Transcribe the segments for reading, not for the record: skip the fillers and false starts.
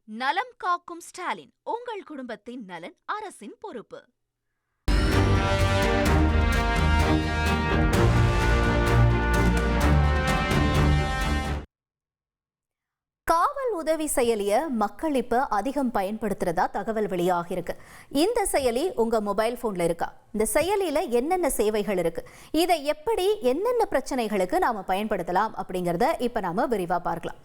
நலம் காக்கும் ஸ்டாலின், உங்கள் குடும்பத்தின் நலன் அரசின் பொறுப்பு. காவல் உதவி செயலிய மக்கள் இப்ப அதிகம் பயன்படுத்துறதா தகவல் வெளியாக இருக்கு. இந்த செயலி உங்க மொபைல் போன்ல இருக்கா? இந்த செயலியில என்னென்ன சேவைகள் இருக்கு? இதை எப்படி என்னென்ன பிரச்சனைகளுக்கு நாம பயன்படுத்தலாம் அப்படிங்கறத இப்ப நாம விரிவா பார்க்கலாம்.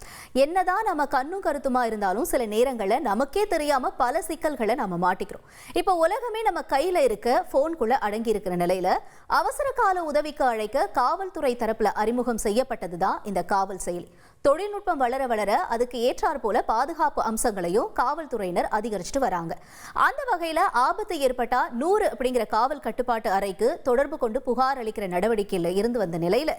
என்னதான் நம்ம கண்ணும் கருத்துமா இருந்தாலும் சில நேரங்கள்ல நமக்கே தெரியாம பல சிக்கல்களை நாம மாட்டிக்கிறோம். இப்ப உலகமே நம்ம கையில இருக்க போன்குள்ள அடங்கி இருக்கிற நிலையில அவசர கால உதவிக்கு அழைக்க காவல்துறை தரப்புல அறிமுகம் செய்யப்பட்டதுதான் இந்த காவல் செயலி. தொழில்நுட்பம் வளர வளர அதுக்கு ஏற்றாற் போல பாதுகாப்பு அம்சங்களையும் காவல்துறையினர் அதிகரிச்சுட்டு வராங்க. அந்த வகையில ஆபத்து ஏற்பட்டா 100 அப்படிங்கிற காவல் கட்டுப்பாட்டு அறைக்கு தொடர்பு கொண்டு புகார் அளிக்கிற நடவடிக்கையில இருந்து வந்த நிலையில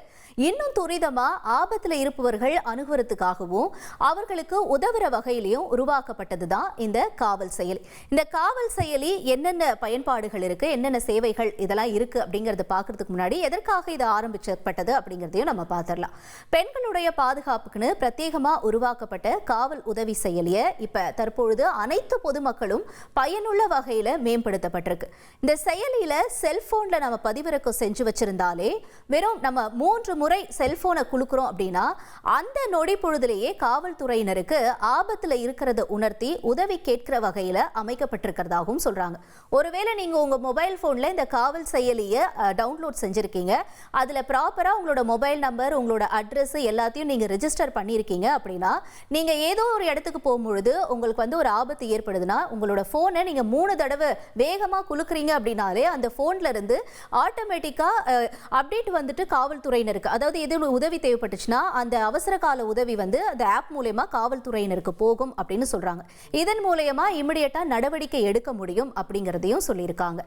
இன்னும் துரிதமா ஆபத்துல இருப்பவர்கள் அணுகுறதுக்காகவும் அவர்களுக்கு உதவுற வகையிலையும் உருவாக்கப்பட்டதுதான் இந்த காவல் செயலி. இந்த காவல் செயலி என்னென்ன பயன்பாடுகள் இருக்கு, என்னென்ன சேவைகள் இதெல்லாம் இருக்கு அப்படிங்கறத பாக்குறதுக்கு முன்னாடி எதற்காக இது ஆரம்பிக்கப்பட்டது அப்படிங்கறதையும் நம்ம பார்த்திடலாம். பெண்களுடைய பாதுகாப்பு பிரத்யேகமா உருவாக்கப்பட்ட காவல் உதவி செயலிய இப்ப தற்பொழுது அனைத்து பொதுமக்களும் பயனுள்ள வகையில மேம்படுத்தப்பட்டிருக்கு. இந்த செயலியில செல்போன்ல நம்ம பதிவிறக்கம் செஞ்சு வச்சிருந்தாலே வெறும் நம்ம 3 முறை செல்போனை குலுக்குறோம் அப்படின்னா அந்த நொடி பொழுதிலேயே காவல்துறையினருக்கு ஆபத்துல இருக்கிறத உணர்த்தி உதவி கேட்கிற வகையில அமைக்கப்பட்டிருக்கிறதாகவும் சொல்றாங்க. ஒருவேளை நீங்க உங்க மொபைல் போன்ல இந்த காவல் செயலியை டவுன்லோட் செஞ்சிருக்கீங்க, அதுல ப்ராப்பரா உங்களோட மொபைல் நம்பர், உங்களோட அட்ரஸ் எல்லாத்தையும் நீங்க ரெஜிஸ்டர் பண்ணிருக்கீங்க அப்படின்னா நீங்க ஏதோ ஒரு இடத்துக்கு போகும்பொழுது உங்களுக்கு வந்து ஒரு ஆபத்து ஏற்படுதுன்னா உங்களோட போனை நீங்க 3 தடவை வேகமா குலுக்குறீங்க அப்படின்னாலே அந்த போன்ல இருந்து ஆட்டோமேட்டிக்கா அப்டேட் வந்துட்டு காவல்துறையினருக்கு, அதாவது எது உதவி தேவைப்பட்டுச்சுன்னா அந்த அவசர கால உதவி வந்து அந்த ஆப் மூலமா காவல்துறையினருக்கு போகும் அப்படின்னு சொல்றாங்க. இதன் மூலமா இமிடியேட்டா நடவடிக்கை எடுக்க முடியும் அப்படிங்கறதையும் சொல்லியிருக்காங்க.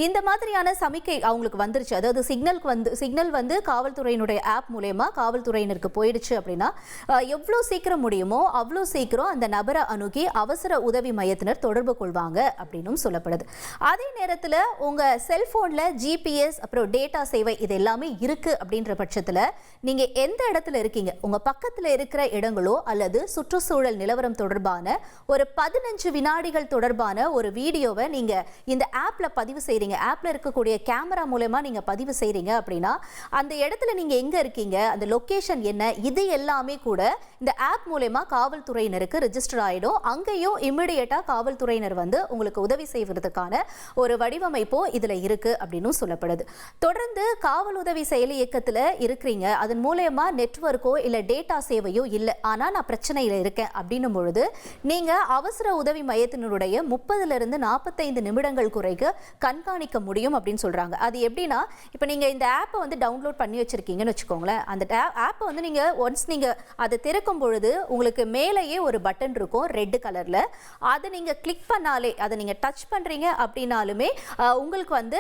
இந்த மாதிரியான சமிக்கை அவங்களுக்கு வந்துருச்சு, அதாவது சிக்னல் வந்து காவல்துறையினுடைய ஆப் மூலமா காவல்துறையினருக்கு போயிடுச்சு அப்படின்னா எவ்வளவு சீக்கிரம் முடியுமோ அவ்வளோ சீக்கிரம் அந்த நபரை அணுகி அவசர உதவி மையத்தினர் தொடர்பு கொள்வாங்க அப்படின்னு சொல்லப்படுது. அதே நேரத்தில் உங்க செல்போன்ல ஜிபிஎஸ் அப்புறம் டேட்டா சேவை இது எல்லாமே இருக்கு அப்படின்ற பட்சத்தில் நீங்க எந்த இடத்துல இருக்கீங்க, உங்க பக்கத்தில் இருக்கிற இடங்களோ அல்லது சுற்றுச்சூழல் நிலவரம் தொடர்பான ஒரு 15 வினாடிகள் தொடர்பான ஒரு வீடியோவை நீங்க இந்த ஆப்ல பதிவு செய்றீங்க, ஆப்ல இருக்கக்கூடிய கேமரா மூலமா நீங்க பதிவு செய்றீங்க அப்படின்னா அந்த இடத்துல நீங்க எங்க இருக்கீங்க, அந்த லொகேஷன் என்ன, இது எல்லாமே கூட இந்த ஆப் மூலமா காவல்துறையினருக்கு ரெஜிஸ்டர் ஆயிடும். அங்கேயும் இமிடியேட்டா காவல்துறையினர் வந்து உங்களுக்கு உதவி செய்வதற்கான ஒரு வடிவமைப்போ இதுல இருக்கு அப்படின்னு சொல்லப்படுது. தொடர்ந்து காவல் உதவி செயலி இயக்கத்துல இருக்கிறீங்க, அதன் மூலமா நெட்வொர்க்கோ இல்ல டேட்டா சேவையோ இல்லை, ஆனா நான் பிரச்சனையில இருக்கேன் அப்படின்னும் பொழுது நீங்க அவசர உதவி மையத்தினருடைய 30 இருந்து 45 நிமிடங்கள் குறைக்க கண்காணிக்க முடியும் அப்படின்னு சொல்றாங்க. அது எப்படின்னா, இப்ப நீங்க இந்த ஆப்பை வந்து டவுன்லோட் பண்ணி வச்சிருக்கீங்கன்னு வச்சுக்கோங்களேன், அந்த ஆப்பை வந்து நீங்க ஒன்ஸ் நீங்க அதை திறக்கும் பொழுது உங்களுக்கு மேலேயே ஒரு பட்டன் இருக்கும் ரெட் கலர்ல, அதை நீங்க கிளிக் பண்ணாலே, அதை நீங்க டச் பண்றீங்க அப்படின்னாலுமே உங்களுக்கு வந்து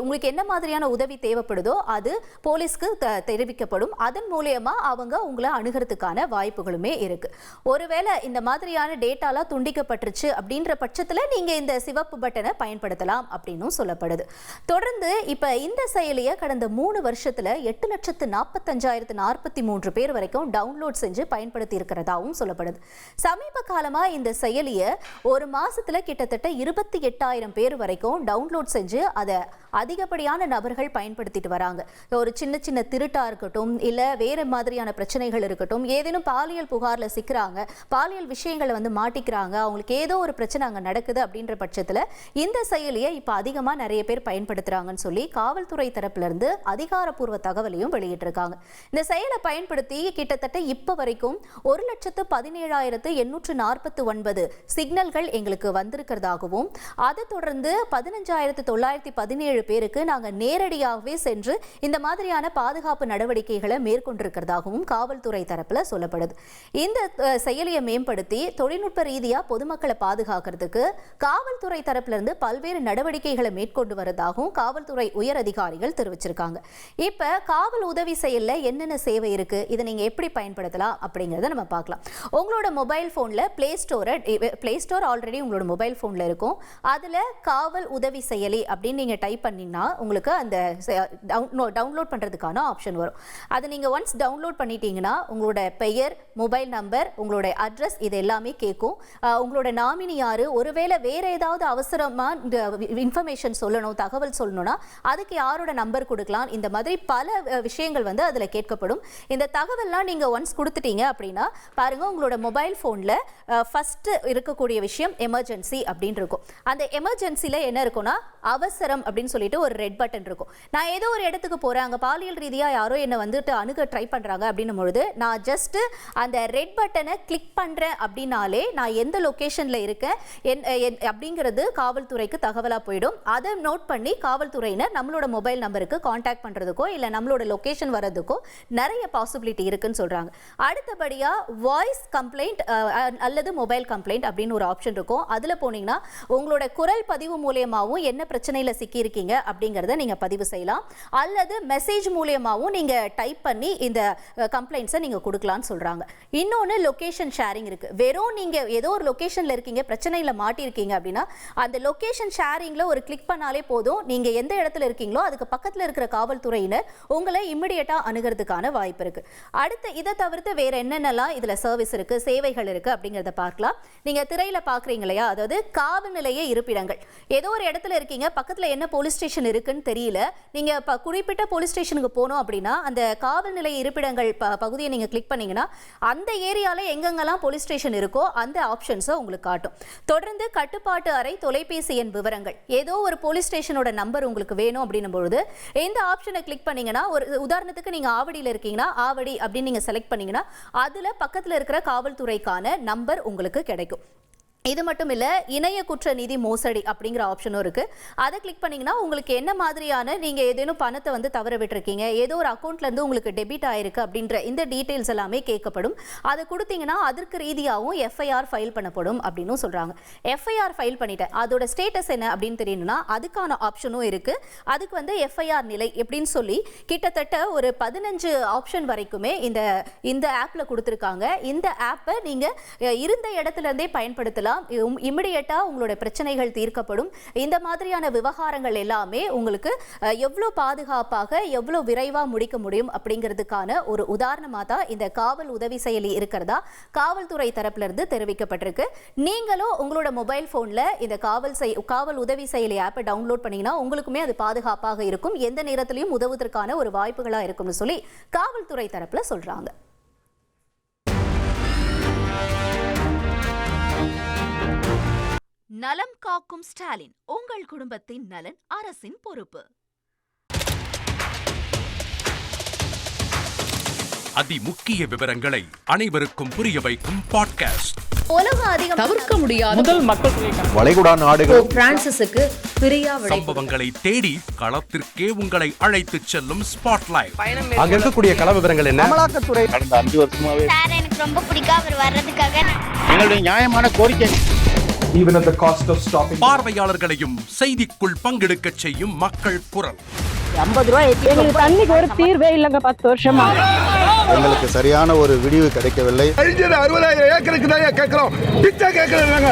உங்களுக்கு என்ன மாதிரியான உதவி தேவைப்படுதோ அது போலீஸ்க்கு தெரிவிக்கப்படும். அதன் மூலமா அவங்க உங்களை அணுகிறதுக்கான வாய்ப்புகளுமே இருக்கு. ஒருவேளை இந்த மாதிரியான டேட்டாலாம் துண்டிக்கப்பட்டுருச்சு அப்படின்ற பட்சத்துல நீங்க இந்த சிவப்பு பட்டனை பயன்படுத்தலாம் அப்படின்னு சொல்லப்படுது. தொடர்ந்து இப்ப இந்த செயலியை கடந்த 3 வருஷத்துல 8,45,043 பேர் வரைக்கும் டவுன்லோட் செஞ்சு பயன்படுத்தி இருக்கிறதாவும் சொல்லப்படுது. சமீப காலமா இந்த செயலியை ஒரு மாசத்துல கிட்டத்தட்ட 28,000 பேர் வரைக்கும் டவுன்லோட் செஞ்சு அதை அதிகப்படியான நபர்கள் பயன்படுத்திட்டு வராங்க. ஒரு சின்ன சின்ன திருட்டா இருக்கட்டும், இல்ல வேற மாதிரியான பிரச்சனைகள் இருக்கட்டும், ஏதேனும் பாலியல் புகார்ல சிக்கிறாங்க, பாலியல் விஷயங்களை வந்து மாட்டிக்கிறாங்க, அவங்களுக்கு ஏதோ ஒரு பிரச்சனை அங்க நடக்குது அப்படின்ற பட்சத்துல இந்த செயலியை இப்ப அதிகமா நிறைய பேர் பயன்படுத்துறாங்கன்னு சொல்லி காவல்துறை தரப்புல இருந்து அதிகாரப்பூர்வ தகவலையும் வெளியிட்டிருக்காங்க. இந்த செயலை பயன்படுத்தி கிட்டத்தட்ட இப்ப வரைக்கும் 1,17,849 சிக்னல்கள் எங்களுக்கு வந்திருக்கிறதாகவும் அதை தொடர்ந்து 15,917 பேருக்கு நாங்க நேரடியாகவே சென்று இந்த மாதிரியான பாதுகாப்பு நடவடிக்கைகளை மேற்கொண்டிருக்கிறதாகவும் காவல்துறை தரப்புல சொல்லப்படுது. இந்த செயலியை மேம்படுத்தி தொழில்நுட்ப ரீதியா பொதுமக்களை பாதுகாக்கிறதுக்கு காவல்துறை தரப்புல இருந்து பல்வேறு நடவடிக்கைகளை மேற்கொண்டு வருவதாகவும் காவல்துறை உயர் அதிகாரிகள் தெரிவிச்சிருக்காங்க. இப்ப காவல் உதவி செயல்ல என்னென்ன சேவை இருக்கு, இதை நீங்க எப்படி பயன்படுத்தலாம் அப்படிங்கறத நம்ம பார்க்கலாம். பார்க்கலாம். உங்களோட மொபைல் ஃபோனில் ப்ளே ஸ்டோர் ஆல்ரெடி உங்களோட மொபைல் ஃபோனில் இருக்கும். அதில் காவல் உதவி செயலி அப்படின்னு நீங்கள் டைப் பண்ணிங்கன்னா உங்களுக்கு அந்த டவுன்லோட் பண்ணுறதுக்கான ஆப்ஷன் வரும். அதை நீங்கள் ஒன்ஸ் டவுன்லோட் பண்ணிட்டீங்கன்னா உங்களோட பெயர், மொபைல் நம்பர், உங்களோட அட்ரஸ் இது எல்லாமே கேட்கும். உங்களோட நாமினி யாரு, ஒருவேளை வேற ஏதாவது அவசரமாக இன்ஃபர்மேஷன் சொல்லணும், தகவல் சொல்லணும்னா அதுக்கு யாரோட நம்பர் கொடுக்கலாம். இந்த மாதிரி பல விஷயங்கள் வந்து அதில் கேட்கப்படும். இந்த தகவல்லாம் நீங்கள் ஒன்ஸ் கொடுத்துட்டீங்க அப்படின்னா பாருங்க, உங்களோட மொபைல் ஃபோனில் ஃபர்ஸ்ட் இருக்கக்கூடிய விஷயம் எமர்ஜென்சி அப்படின்னு இருக்கும். அந்த எமர்ஜென்சியில் என்ன இருக்கும்னா அவசரம் அப்படின்னு சொல்லிட்டு ஒரு ரெட் பட்டன் இருக்கும். நான் ஏதோ ஒரு இடத்துக்கு போகிறேன், அங்கே பாலியல் ரீதியாக யாரோ என்னை வந்துட்டு அணுக ட்ரை பண்ணுறாங்க அப்படின்னும் பொழுது நான் ஜஸ்ட் அந்த ரெட் பட்டனை கிளிக் பண்ணுறேன் அப்படின்னாலே நான் எந்த லொக்கேஷனில் இருக்கேன் அப்படிங்கிறது காவல்துறைக்கு தகவலாக போயிடும். அதை நோட் பண்ணி காவல்துறையினர் நம்மளோட மொபைல் நம்பருக்கு கான்டாக்ட் பண்ணுறதுக்கோ இல்லை நம்மளோட லொக்கேஷன் வர்றதுக்கோ நிறைய பாசிபிலிட்டி இருக்குன்னு சொல்கிறாங்க. அடுத்தபடியாக வாய்ஸ் கம்ப்ளைண்ட் அல்லது மொபைல் கம்ப்ளைண்ட் அப்படின்னு ஒரு ஆப்ஷன் இருக்கும். அதில் போனீங்கன்னா உங்களோட குரல் பதிவு மூலியமாகவும் என்ன பிரச்சனையில் சிக்கியிருக்கீங்க அப்படிங்கிறத நீங்கள் பதிவு செய்யலாம். அல்லது மெசேஜ் மூலியமாகவும் நீங்கள் டைப் பண்ணி இந்த கம்ப்ளைண்ட்ஸை நீங்கள் கொடுக்கலான்னு சொல்கிறாங்க. இன்னொன்று லொக்கேஷன் ஷேரிங் இருக்குது. வெறும் நீங்கள் ஏதோ ஒரு லொக்கேஷனில் இருக்கீங்க, பிரச்சனையில் மாட்டியிருக்கீங்க அப்படின்னா அந்த லொக்கேஷன் ஷேரிங்கில் ஒரு கிளிக் பண்ணாலே போதும், நீங்கள் எந்த இடத்துல இருக்கீங்களோ அதுக்கு பக்கத்தில் இருக்கிற காவல்துறையினர் உங்களை இம்மிடியட்டாக அணுகிறதுக்கான வாய்ப்பு இருக்குது. அடுத்து இதை தவிர்த்து வேறு என்னென்னலாம் இதில் சர்வீஸ் இருக்குது, சேவைகள் இருக்குது அப்படிங்கிறத பார்க்கலாம். நீங்கள் திரையில் பார்க்குறீங்க இல்லையா, அதாவது காவல் நிலைய இருப்பிடங்கள். ஏதோ ஒரு இடத்துல இருக்கீங்க, பக்கத்தில் என்ன போலீஸ் ஸ்டேஷன் இருக்குன்னு தெரியல, நீங்கள் குறிப்பிட்ட போலீஸ் ஸ்டேஷனுக்கு போனோம் அப்படின்னா அந்த காவல் நிலைய இருப்பிடங்கள் பகுதியை நீங்கள் கிளிக் பண்ணீங்கன்னா அந்த ஏரியாவில் எங்கெங்கெல்லாம் போலீஸ் ஸ்டேஷன் இருக்கோ அந்த ஆப்ஷன்ஸை உங்களுக்கு காட்டும். தொடர்ந்து கட்டுப்பாட்டு அறை தொலைபேசி எண் விவரங்கள், ஏதோ ஒரு போலீஸ் ஸ்டேஷனோட நம்பர் உங்களுக்கு வேணும் அப்படின்னும் பொழுது இந்த ஆப்ஷனை கிளிக் பண்ணீங்கன்னா, ஒரு உதாரணத்துக்கு நீங்கள் ஆவடியில் இருக்கீங்கன்னா ஆவடி அப்படின்னு நீங்கள் செலக்ட் பண்ணீங்கன்னா அதில் பக்கத்தில் இருக்கிற காவல்துறைக்கான நம்பர் உங்களுக்கு கிடைக்கும். இது மட்டும் இல்லை, இணைய குற்ற நிதி மோசடி அப்படிங்கிற ஆப்ஷனும் இருக்குது. அதை கிளிக் பண்ணிங்கன்னா உங்களுக்கு என்ன மாதிரியான நீங்கள் ஏதேனும் பணத்தை வந்து தவற விட்டுருக்கீங்க, ஏதோ ஒரு அக்கௌண்ட்லேருந்து உங்களுக்கு டெபிட் ஆயிருக்கு அப்படின்ற இந்த டீட்டெயில்ஸ் எல்லாமே கேட்கப்படும். அதை கொடுத்தீங்கன்னா அதற்கு ரீதியாகவும் எஃப்ஐஆர் ஃபைல் பண்ணப்படும் அப்படின்னு சொல்கிறாங்க. எஃப்ஐஆர் ஃபைல் பண்ணிட்டேன், அதோட ஸ்டேட்டஸ் என்ன அப்படின்னு தெரியணும்னா அதுக்கான ஆப்ஷனும் இருக்குது. அதுக்கு வந்து எஃப்ஐஆர் நிலை எப்படின்னு சொல்லி கிட்டத்தட்ட ஒரு 15 ஆப்ஷன் வரைக்குமே இந்த ஆப்பில் கொடுத்துருக்காங்க. இந்த ஆப்பை நீங்கள் இருந்த இடத்துலேருந்தே பயன்படுத்தலாம். இமிடியேட்டா உங்களோட பிரச்சனைகள் தீர்க்கப்படும். இந்த மாதிரியான விவகாரங்கள் எல்லாமே உங்களுக்கு எவ்வளவு பாதுகாப்பாக எவ்வளவு விரைவா முடிக்க முடியும் அப்படிங்கிறதுக்கான ஒரு உதாரணமா தான் இந்த காவல் உதவி செயலி இருக்கிறதா காவல்துறை தரப்புல இருந்து தெரிவிக்கப்பட்டிருக்கு. நீங்களும் உங்களோட மொபைல் போன்ல இந்த காவல் உதவி செயலி ஆப்பை டவுன்லோட் பண்ணீங்கன்னா உங்களுக்குமே அது பாதுகாப்பாக இருக்கும், எந்த நேரத்திலையும் உதவுவதற்கான ஒரு வாய்ப்புகளா இருக்கும்னு சொல்லி காவல்துறை தரப்புல சொல்றாங்க. நலம் காக்கும் ஸ்டாலின், உங்கள் குடும்பத்தின் நலன் அரசின் பொறுப்பு. அதிமுக்கிய விவரங்களை அனைவருக்கும் புரிய வைக்கும் பாட்காஸ்ட். தவிர்க்க முடியாத முதல் மக்கள் வளைகுடா நாடுகள் பிரான்சிஸுக்கு பிரியா சம்பவங்களை தேடி களத்திற்கே உங்களை அழைத்துச் செல்லும் ஸ்பாட்லைட். அங்க இருக்கக்கூடிய கள விவரங்கள் என்ன? அமலாக்கத்துறை கடந்த 5 வருஷமாவே சார் எனக்கு ரொம்ப பிடிக்கும் அவர் வர்றதுக்காக எங்களுடைய நியாயமான கோரிக்கை. Even at the cost of stopping பார்வையாளர்களையும் செய்திக்குள் பங்கெடுக்க செய்யும் மக்கள் குரல். 50 ரூபாய் எங்களுக்கு தண்ணிக்கு ஒரு தீர்வே இல்லங்க 10 வருஷமா. எங்களுக்கு சரியான ஒரு விடிவு கிடைக்கவில்லை. 60,000 ஏக்கருக்கு தான் கேக்குறோம், பிச்சை கேக்குறாங்க.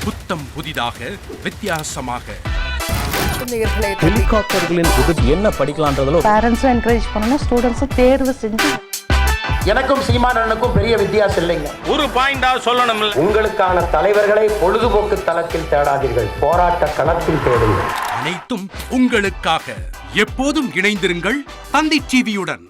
புத்தம் புதிதாக வித்தியாசமாக ஹெலிகாப்டர்களின் உதவி என்ன படிக்கலான்றதுல பேரண்ட்ஸும் என்கரேஜ் பண்ணணும், ஸ்டூடெண்ட்ஸும் தேர்வு செஞ்சு. எனக்கும் சீமானனுக்கும் பெரிய வித்தியாசம் இல்லைங்க. ஒரு பாயிண்டா சொல்லணும். உங்களுக்கான தலைவர்களை பொழுதுபோக்கு தளத்தில் தேடாதீர்கள், போராட்ட களத்தில் தேடுங்கள். அனைத்தும் உங்களுக்காக. எப்போதும் இணைந்திருங்கள் தந்தி டிவியுடன்.